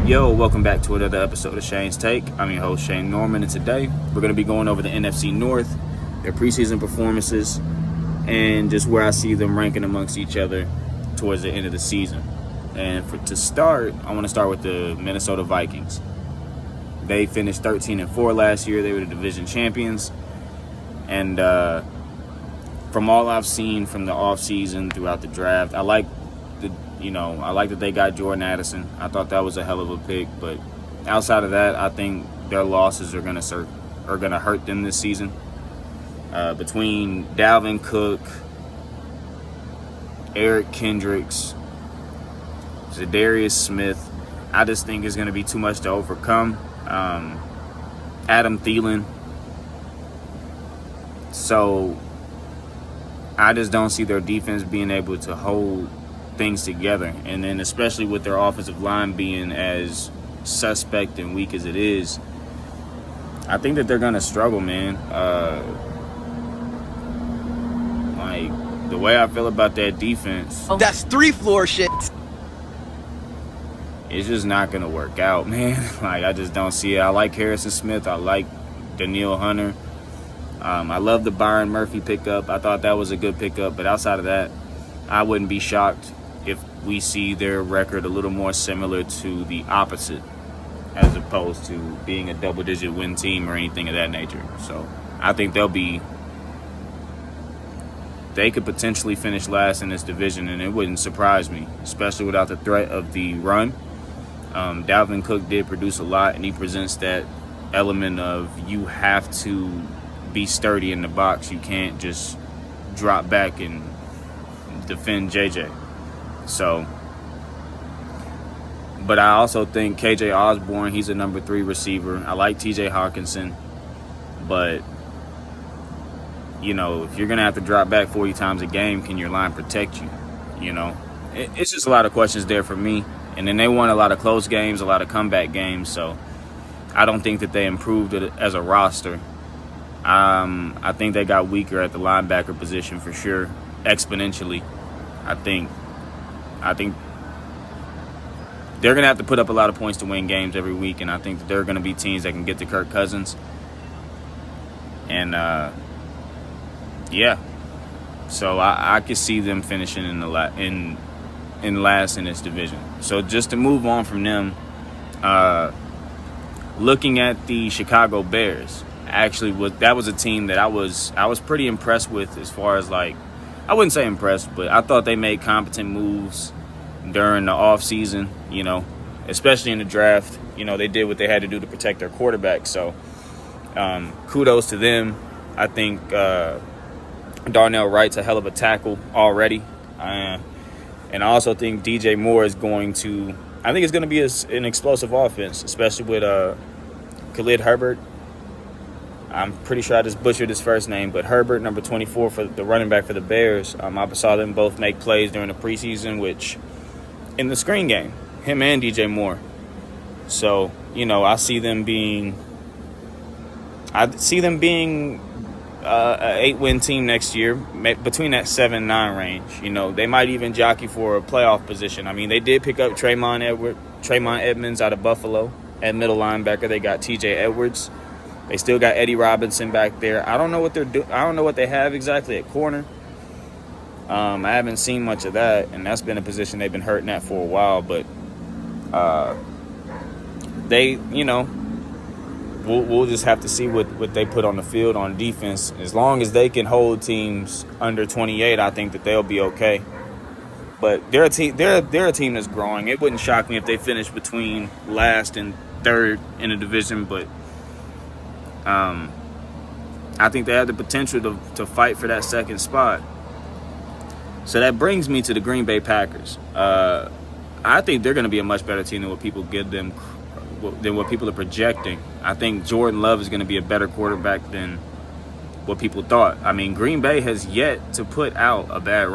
Yo, welcome back to another episode of Shane's Take. I'm your host, Shane Norman, and today we're going to be going over the NFC North, their preseason performances, and just where I see them ranking amongst each other towards the end of the season. And to start, I want to start with the Minnesota Vikings. They finished 13-4 last year. They were the division champions. And from all I've seen from the offseason throughout the draft, I like that they got Jordan Addison. I thought that was a hell of a pick, but outside of that, I think their losses are gonna hurt them this season. Between Dalvin Cook, Eric Kendricks, Zadarius Smith, I just think it's gonna be too much to overcome. Adam Thielen. So I just don't see their defense being able to hold things together, and then especially with their offensive line being as suspect and weak as it is, I think that they're gonna struggle, man. Like the way I feel about that defense, that's 3-floor shit. It's just not gonna work out, man. Like I just don't see it. I like Harrison Smith. I like Danielle Hunter. I love the Byron Murphy pickup. I thought that was a good pickup, but outside of that, I wouldn't be shocked if we see their record a little more similar to the opposite, as opposed to being a double-digit win team or anything of that nature. So I think they could potentially finish last in this division, and it wouldn't surprise me, especially without the threat of the run. Dalvin Cook did produce a lot, and he presents that element of you have to be sturdy in the box. You can't just drop back and defend JJ. So, but I also think KJ Osborne, he's a number 3 receiver. I like TJ Hawkinson, but if you're gonna have to drop back 40 times a game, can your line protect you? It's just a lot of questions there for me. And then they won a lot of close games, a lot of comeback games. So I don't think that they improved it as a roster. I think they got weaker at the linebacker position for sure, exponentially. I think they're going to have to put up a lot of points to win games every week, and I think that there are going to be teams that can get to Kirk Cousins. And, so I could see them finishing in last in this division. So just to move on from them, looking at the Chicago Bears, that was a team that I was pretty impressed with, as far as, like, I wouldn't say impressed, but I thought they made competent moves during the offseason, especially in the draft. They did what they had to do to protect their quarterback. So kudos to them. I think Darnell Wright's a hell of a tackle already. And I also think DJ Moore is going to – I think it's going to be an explosive offense, especially with Khalid Herbert. I'm pretty sure I just butchered his first name, but Herbert, number 24 for the running back for the Bears. I saw them both make plays during the preseason, which in the screen game, him and DJ Moore. So, I see them being an 8-win team next year, between that 7-9 range. They might even jockey for a playoff position. I mean, they did pick up Trayvon Edmonds out of Buffalo at middle linebacker. They got TJ Edwards. They still got Eddie Robinson back there. I don't know what they're doing. I don't know what they have exactly at corner. I haven't seen much of that, and that's been a position they've been hurting at for a while. But we'll just have to see what they put on the field on defense. As long as they can hold teams under 28, I think that they'll be okay. But they're a team that's growing. It wouldn't shock me if they finish between last and third in the division, but I think they have the potential to fight for that second spot. So that brings me to the Green Bay Packers. I think they're going to be a much better team than what people are projecting. I think Jordan Love is going to be a better quarterback than what people thought. I mean, Green Bay has yet to put out a bad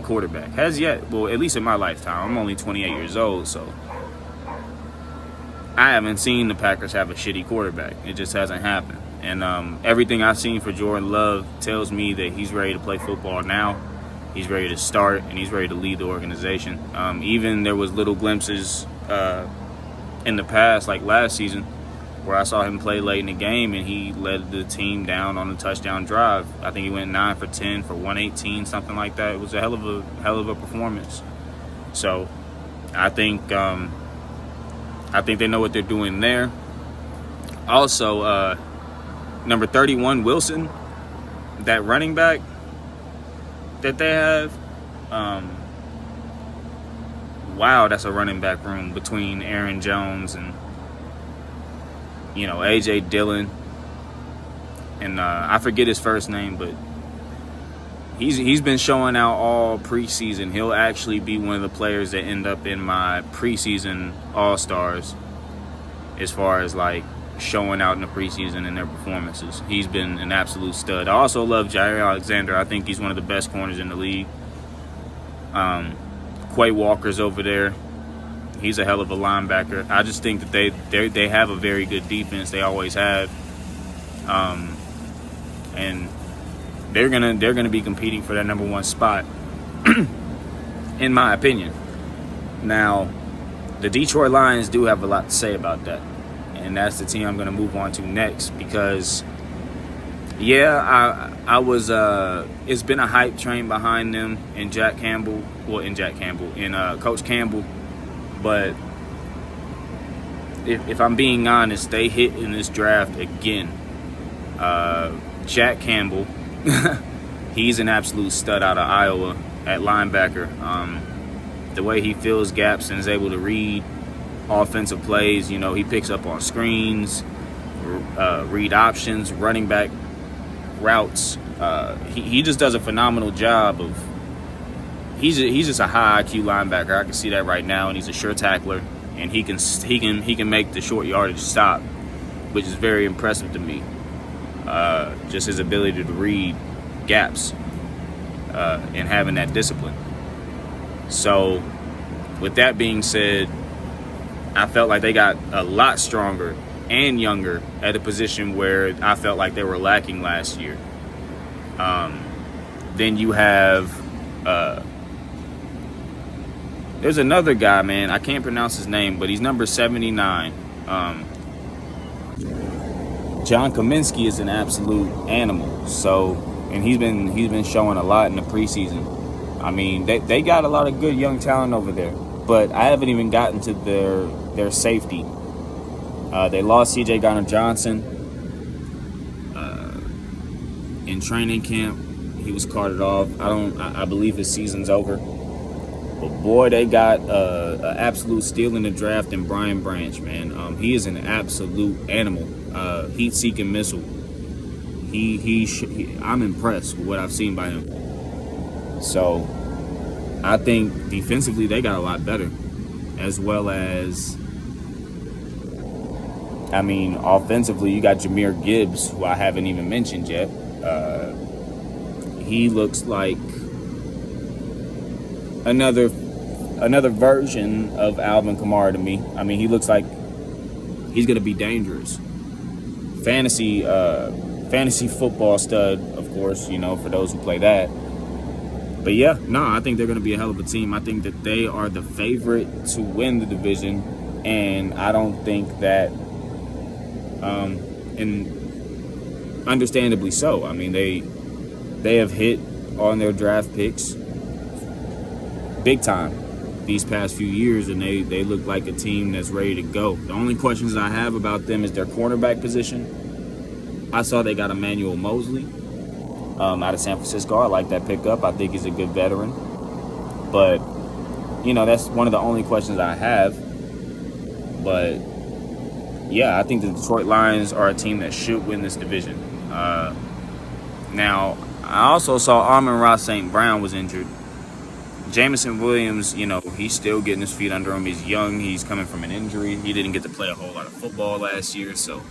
quarterback. Has yet. Well, at least in my lifetime. I'm only 28 years old, so I haven't seen the Packers have a shitty quarterback. It just hasn't happened. And everything I've seen for Jordan Love tells me that he's ready to play football now. He's ready to start, and he's ready to lead the organization. Even there was little glimpses in the past, like last season, where I saw him play late in the game, and he led the team down on a touchdown drive. I think he went 9 for 10 for 118, something like that. It was a hell of a performance. So I think they know what they're doing there. Also, number 31, Wilson, that running back that they have. Wow, that's a running back room between Aaron Jones and A.J. Dillon, and I forget his first name, but he's been showing out all preseason. He'll actually be one of the players that end up in my preseason All-Stars as far as like showing out in the preseason and their performances. He's been an absolute stud. I also love Jair Alexander. I think he's one of the best corners in the league. Quay Walker's over there. He's a hell of a linebacker. I just think that they have a very good defense. They always have, and they're gonna be competing for that number one spot, in my opinion. Now, the Detroit Lions do have a lot to say about that, and that's the team I'm gonna move on to next because, I was. It's been a hype train behind them and Coach Campbell. But if I'm being honest, they hit in this draft again. Jack Campbell, he's an absolute stud out of Iowa at linebacker. The way he fills gaps and is able to read offensive plays, he picks up on screens, read options, running back routes. He just does a phenomenal job of. He's just a high IQ linebacker. I can see that right now, and he's a sure tackler, and he can make the short yardage stop, which is very impressive to me. Just his ability to read gaps and having that discipline. So, with that being said, I felt like they got a lot stronger and younger at a position where I felt like they were lacking last year. Then you have. There's another guy, man. I can't pronounce his name, but he's number 79. John Kaminsky is an absolute animal. So, and he's been showing a lot in the preseason. I mean, they got a lot of good young talent over there, but I haven't even gotten to their safety. They lost C.J. Garner-Johnson in training camp. He was carted off. I believe his season's over. But boy, they got an absolute steal in the draft in Brian Branch, man. He is an absolute animal. Heat-seeking missile. I'm impressed with what I've seen by him. So, I think defensively they got a lot better. As well as, offensively, you got Jahmyr Gibbs, who I haven't even mentioned yet. He looks like another version of Alvin Kamara to me. I mean, he looks like he's going to be dangerous. Fantasy football stud, of course, for those who play that. But I think they're going to be a hell of a team. I think that they are the favorite to win the division, and I don't think that, and understandably so. I mean, they have hit on their draft picks big time these past few years, and they look like a team that's ready to go. The only questions I have about them is their cornerback position. I saw they got Emmanuel Mosley out of San Francisco. I like that pickup. I think he's a good veteran. But, that's one of the only questions I have. But, I think the Detroit Lions are a team that should win this division. Now, I also saw Amon-Ra St. Brown was injured. Jameson Williams, he's still getting his feet under him. He's young. He's coming from an injury. He didn't get to play a whole lot of football last year, so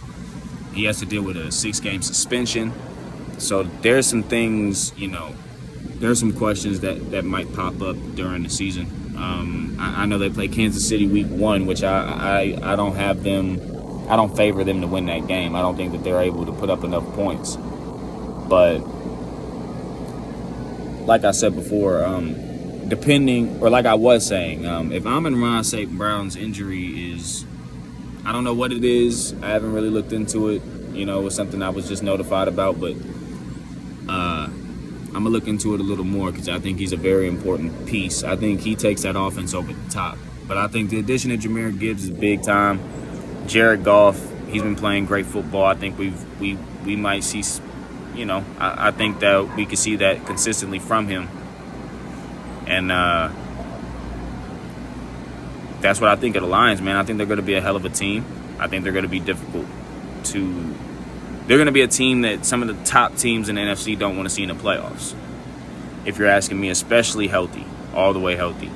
he has to deal with a 6-game suspension. So there's some things, there's some questions that might pop up during the season. I know they play Kansas City week 1, which I don't have them. I don't favor them to win that game. I don't think that they're able to put up enough points. But like I said before, depending, or like I was saying, if Amon-Ra St. Brown's injury is, I don't know what it is. I haven't really looked into it. You know, it was something I was just notified about, but I'm going to look into it a little more because I think he's a very important piece. I think he takes that offense over the top. But I think the addition of Jahmyr Gibbs is big time. Jared Goff, he's been playing great football. I think we might see, you know, I think that we could see that consistently from him. And that's what I think of the Lions, man. I think they're going to be a hell of a team. I think they're going to be difficult to... They're going to be a team that some of the top teams in the NFC don't want to see in the playoffs. If you're asking me, especially healthy, all the way healthy.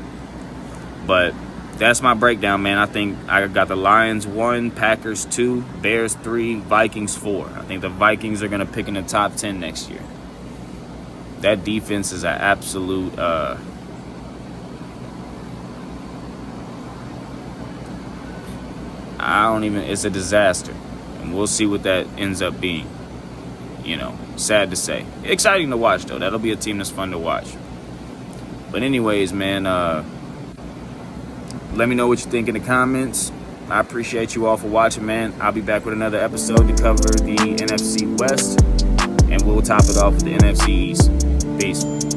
But that's my breakdown, man. I think I got the Lions 1, Packers 2, Bears 3, Vikings 4. I think the Vikings are going to pick in the top 10 next year. That defense is an absolute... it's a disaster. And we'll see what that ends up being. You know, sad to say. Exciting to watch, though. That'll be a team that's fun to watch. But anyways, man, let me know what you think in the comments. I appreciate you all for watching, man. I'll be back with another episode to cover the NFC West. And we'll top it off with the NFC East. Peace.